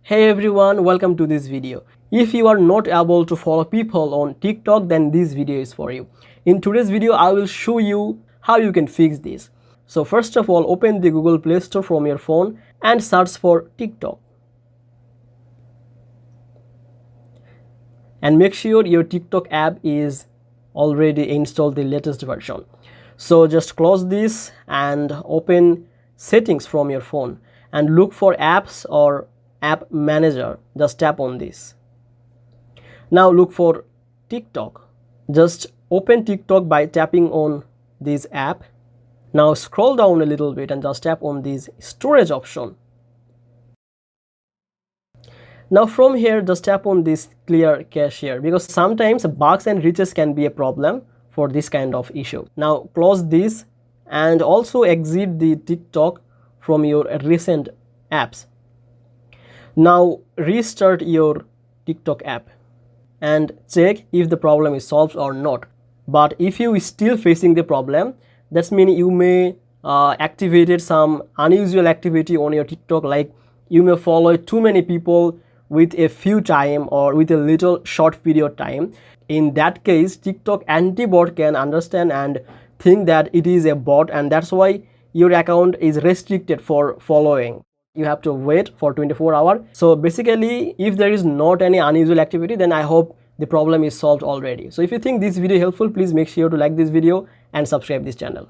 Hey everyone, welcome to this video. If you are not able to follow people on TikTok, then this video is for you. In today's video, I will show you how you can fix this. So first of all, open the Google Play Store from your phone and search for TikTok. And make sure your TikTok app is already installed the latest version. So just close this and open settings from your phone and look for apps or app manager. Just tap on this. Now look for TikTok. Just open TikTok by tapping on this app. Now scroll down a little bit and just tap on this storage option. Now from here, just tap on this clear cache here, because sometimes bugs and glitches can be a problem for this kind of issue. Now close this and also exit the TikTok from your recent apps. Now restart your TikTok app and check if the problem is solved or not. But if you are still facing the problem, that means you may activated some unusual activity on your TikTok, like you may follow too many people with a few time or with a little short video time. In that case, TikTok anti-bot can understand and think that it is a bot, and that's why your account is restricted for following. You have to wait for 24 hours. So basically, if there is not any unusual activity, then I hope the problem is solved already. So if you think this video helpful, please make sure to like this video and subscribe this channel.